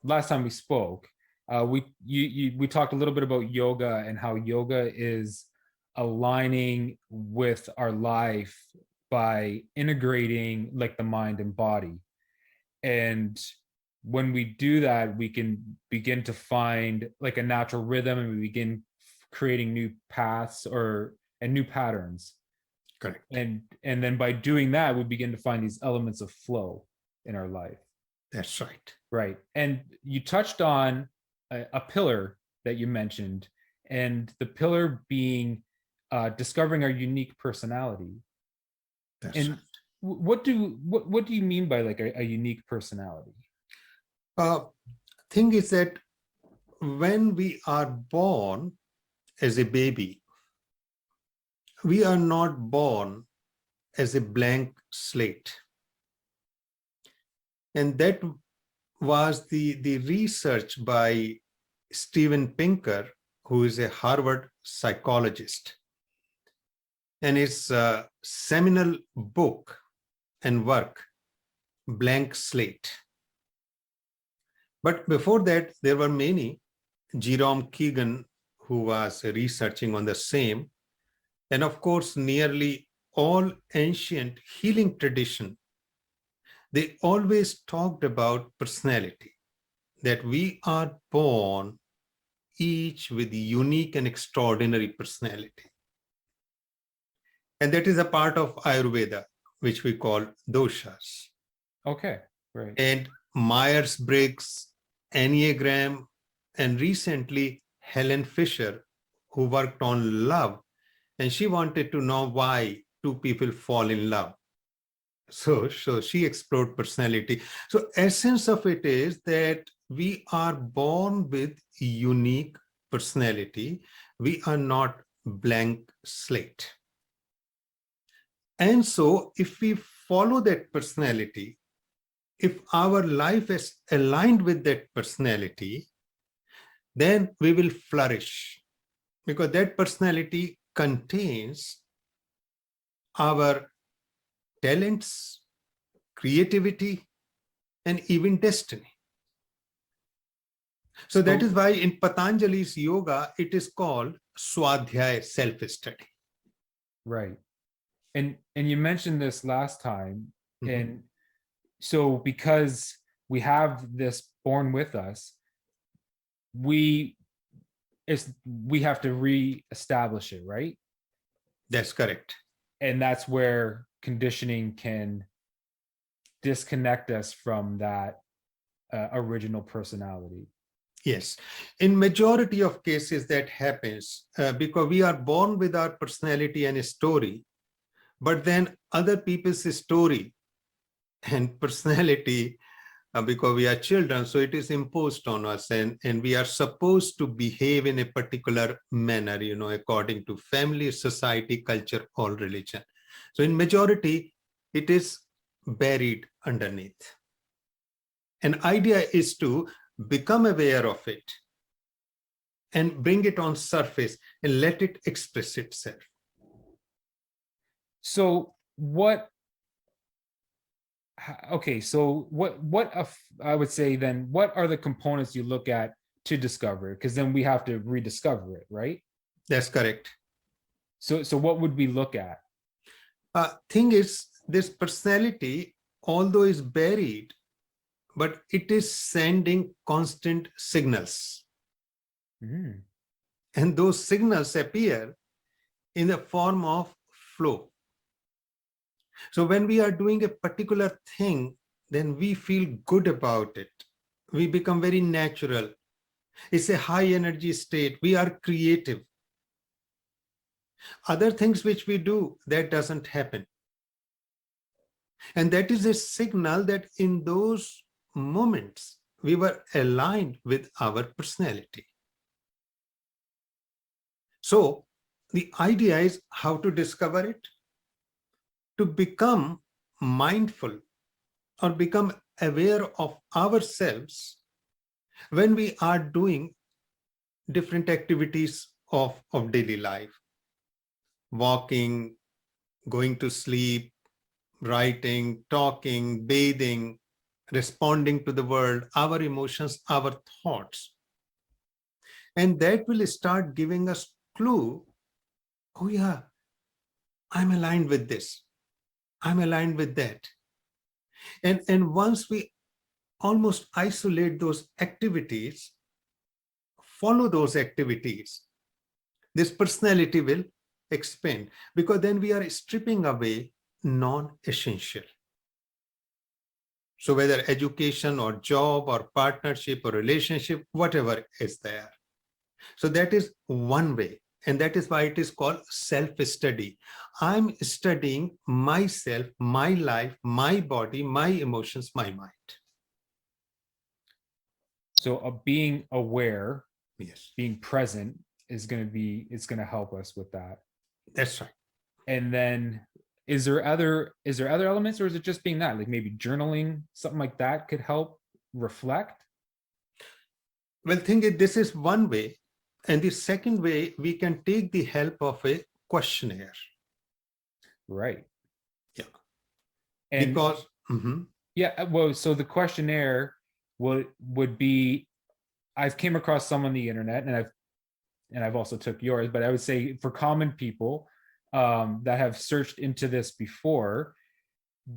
last time we spoke, we talked a little bit about yoga and how yoga is aligning with our life by integrating like the mind and body. And when we do that, we can begin to find like a natural rhythm, and we begin creating new paths or and new patterns. Correct. And then by doing that, we begin to find these elements of flow in our life. That's right. Right. And you touched on a pillar that you mentioned, and the pillar being discovering our unique personality. That's and right. what do you mean by like a unique personality? Thing is that when we are born as a baby, we are not born as a blank slate. And that was the research by Steven Pinker, who is a Harvard psychologist. And his seminal book and work, Blank Slate. But before that, there were many. Jerome Keegan, who was researching on the same. And of course, nearly all ancient healing tradition, they always talked about personality, that we are born each with unique and extraordinary personality. And that is a part of Ayurveda, which we call doshas. Okay, right. And Myers-Briggs, Enneagram, and recently Helen Fisher, who worked on love, and she wanted to know why two people fall in love. So she explored personality. So essence of it is that we are born with unique personality. We are not blank slate. And so if we follow that personality, if our life is aligned with that personality, then we will flourish, because that personality contains our talents, creativity, and even destiny. So that is why in Patanjali's yoga, it is called Swadhyaya, self-study. Right. And you mentioned this last time. Mm-hmm. And so because we have this born with us, we have to reestablish it, right? That's correct. And that's where conditioning can disconnect us from that original personality. Yes. In majority of cases that happens because we are born with our personality and a story, but then other people's story and personality, because we are children, so it is imposed on us, and we are supposed to behave in a particular manner, according to family, society, culture, or religion. So in majority, it is buried underneath. An idea is to become aware of it and bring it on surface and let it express itself. So what I would say then, what are the components you look at to discover it? Because then we have to rediscover it, right? That's correct. So what would we look at? Thing is, this personality, although is buried, but it is sending constant signals. Mm. And those signals appear in the form of flow. So when we are doing a particular thing, then we feel good about it. We become very natural. It's a high energy state. We are creative. Other things which we do, that doesn't happen. And that is a signal that in those moments, we were aligned with our personality. So the idea is how to discover it, to become mindful or become aware of ourselves when we are doing different activities of daily life. Walking, going to sleep, writing, talking, bathing, responding to the world, our emotions, our thoughts. And that will start giving us clue. Oh yeah, I'm aligned with this. I'm aligned with that. And once we almost isolate those activities, follow those activities, this personality will expand, because then we are stripping away non-essential. So whether education or job or partnership or relationship, whatever is there. So that is one way. And that is why it is called self-study. I'm studying myself, my life, my body, my emotions, my mind. So being aware, Yes, being present is going to be, it's going to help us with that. that's right. And then is there other elements, or is it just being that, like maybe journaling, something like that could help reflect? Well, think it, this is one way. And the second way, we can take the help of a questionnaire. Right. Yeah. And Because, yeah, well, so the questionnaire would be, I've came across some on the internet, and I've also took yours, but I would say for common people that have searched into this before,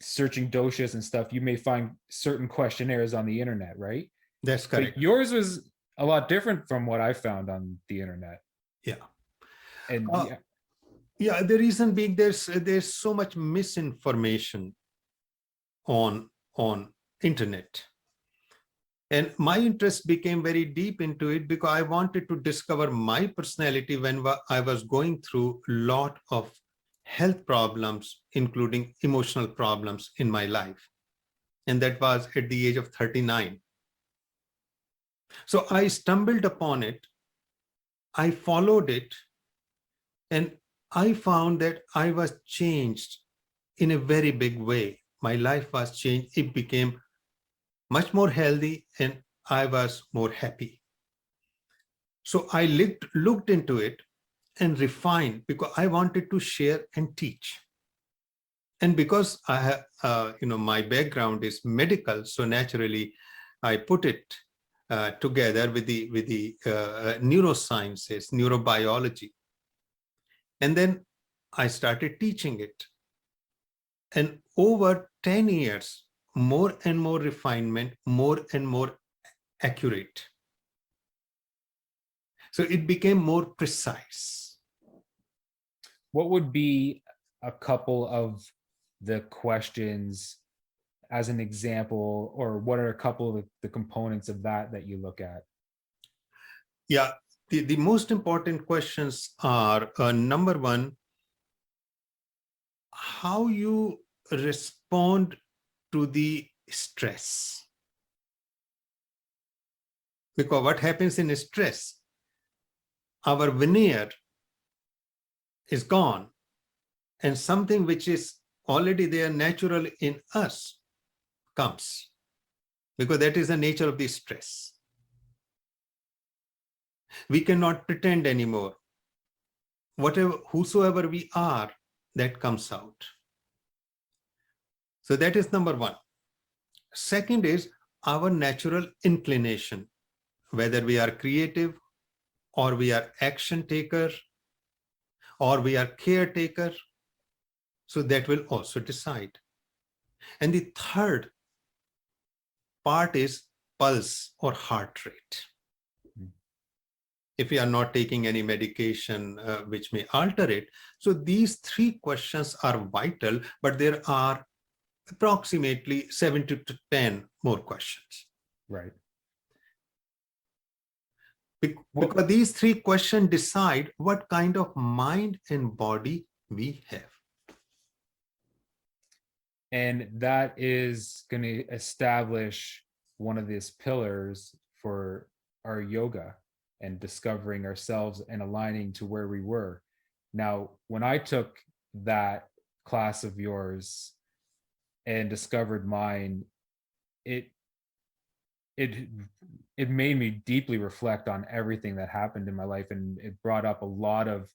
searching doshas and stuff, you may find certain questionnaires on the internet, right? that's But correct. yours was a lot different from what I found on the internet. Yeah. And Uh, yeah, the reason being there's so much misinformation on internet. And my interest became very deep into it because I wanted to discover my personality when I was going through a lot of health problems, including emotional problems in my life. And that was at the age of 39. So I stumbled upon it, I followed it, and I found that I was changed in a very big way. My life was changed. It became much more healthy and I was more happy. So I looked into it and refined because I wanted to share and teach. And because I have, my background is medical, so naturally I put it together with the neurosciences, neurobiology, and then I started teaching it. And over 10 years, more and more refinement, more and more accurate. So it became more precise. what would be a couple of the questions as an example, or what are a couple of the components of that you look at? Yeah, the most important questions are number one, how you respond to the stress. Because what happens in stress, our veneer is gone, and something which is already there natural in us comes, because that is the nature of the stress. We cannot pretend anymore. Whatever, whosoever we are, that comes out. So that is number one. Second is our natural inclination, whether we are creative or we are action taker or we are caretaker. So that will also decide. And the third part is pulse or heart rate. If we are not taking any medication which may alter it. So these three questions are vital, but there are approximately 7 to 10 more questions. Right. Because these three questions decide what kind of mind and body we have. And that is going to establish one of these pillars for our yoga and discovering ourselves and aligning to where we were. Now, when I took that class of yours and discovered mine, it it it made me deeply reflect on everything that happened in my life, and it brought up a lot of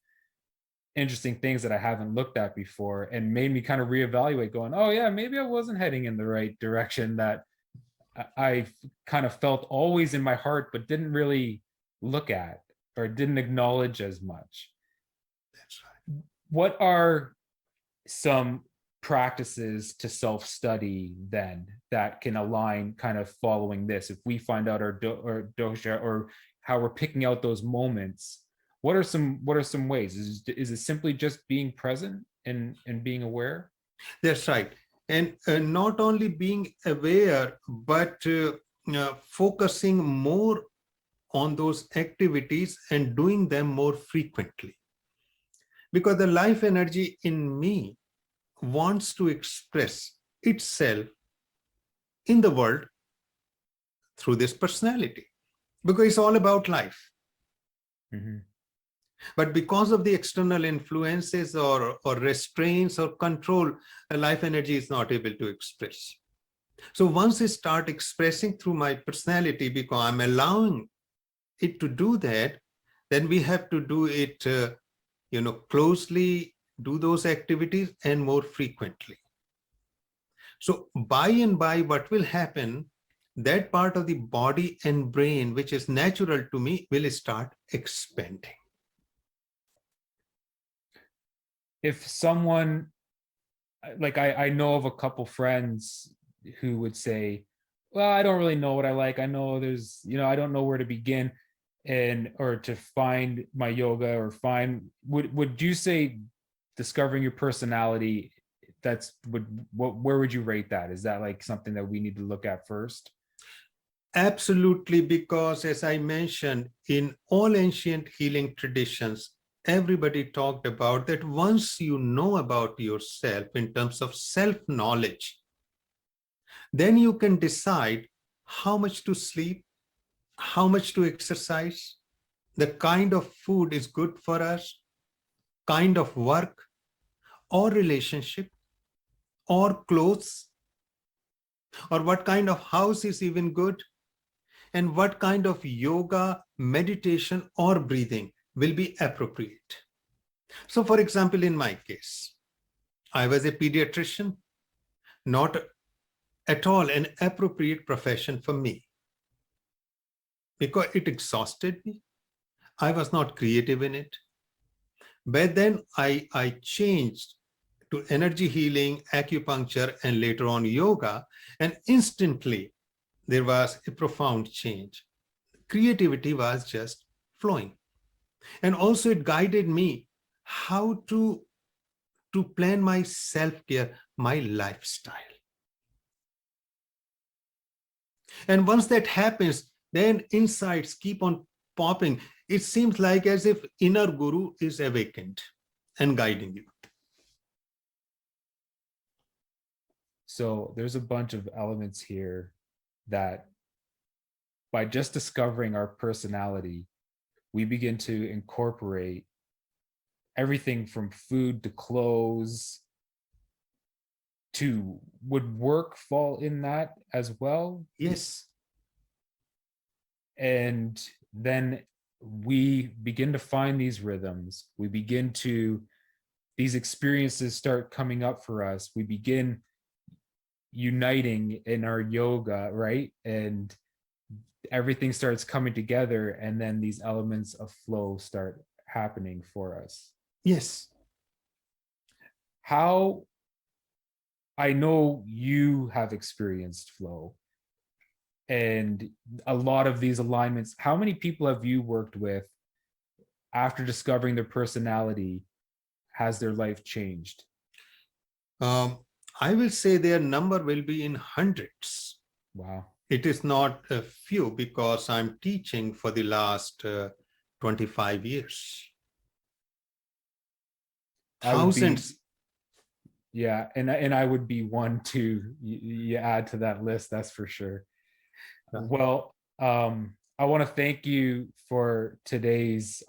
interesting things that I haven't looked at before, and made me kind of reevaluate, going, oh yeah, maybe I wasn't heading in the right direction, that I kind of felt always in my heart, but didn't really look at or didn't acknowledge as much. That's right. What are some practices to self-study then that can align kind of following this? If we find out our dosha or how we're picking out those moments, what are some ways? Is it simply just being present and being aware? That's right. And not only being aware, but focusing more on those activities and doing them more frequently. Because the life energy in me wants to express itself in the world through this personality, because it's all about life. Mhm. But because of the external influences or restraints or control, life energy is not able to express. So once I start expressing through my personality, because I'm allowing it to do that, then we have to do it, closely, do those activities and more frequently. So by and by, what will happen, that part of the body and brain, which is natural to me, will start expanding. If someone, like, I know of a couple friends who would say, well, I don't really know what I like. I know there's, I don't know where to begin and or to find my yoga or find, would you say discovering your personality, that's where would you rate that? Is that like something that we need to look at first? Absolutely, because as I mentioned, in all ancient healing traditions, everybody talked about that once you know about yourself in terms of self-knowledge, then you can decide how much to sleep, how much to exercise, the kind of food is good for us, kind of work or relationship or clothes, or what kind of house is even good, and what kind of yoga, meditation, or breathing will be appropriate. So, for example, in my case, I was a pediatrician, not at all an appropriate profession for me because it exhausted me. I was not creative in it. But then I changed to energy healing, acupuncture, and later on yoga, and instantly there was a profound change. Creativity was just flowing. And also it guided me how to plan my self-care, my lifestyle. And once that happens, then insights keep on popping. It seems like as if inner guru is awakened and guiding you. So there's a bunch of elements here that by just discovering our personality, we begin to incorporate everything from food to clothes to, would work fall in that as well? Yes. And then we begin to find these rhythms. We begin to, these experiences start coming up for us. We begin uniting in our yoga, right? And everything starts coming together. And then these elements of flow start happening for us. Yes. How, I know you have experienced flow and a lot of these alignments. How many people have you worked with after discovering their personality? Has their life changed? Um, I will say their number will be in hundreds. Wow. It is not a few because I'm teaching for the last 25 years. I would be, Thousands. yeah, and I would be one to you add to that list, that's for sure. Well, I want to thank you for today's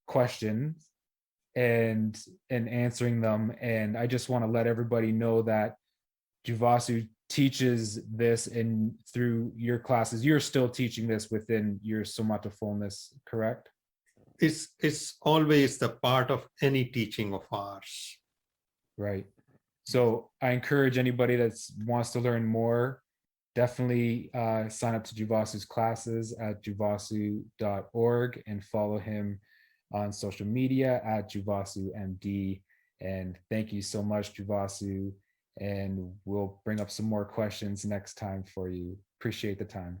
questions and answering them. And I just want to let everybody know that Jivasu teaches this in through your classes. You're still teaching this within your Somata fullness, correct? It's always the part of any teaching of ours. Right. So I encourage anybody that wants to learn more definitely sign up to Jivasu's classes at jivasu.org and follow him on social media at JivasuMD. And thank you so much, Jivasu. And we'll bring up some more questions next time for you. Appreciate the time.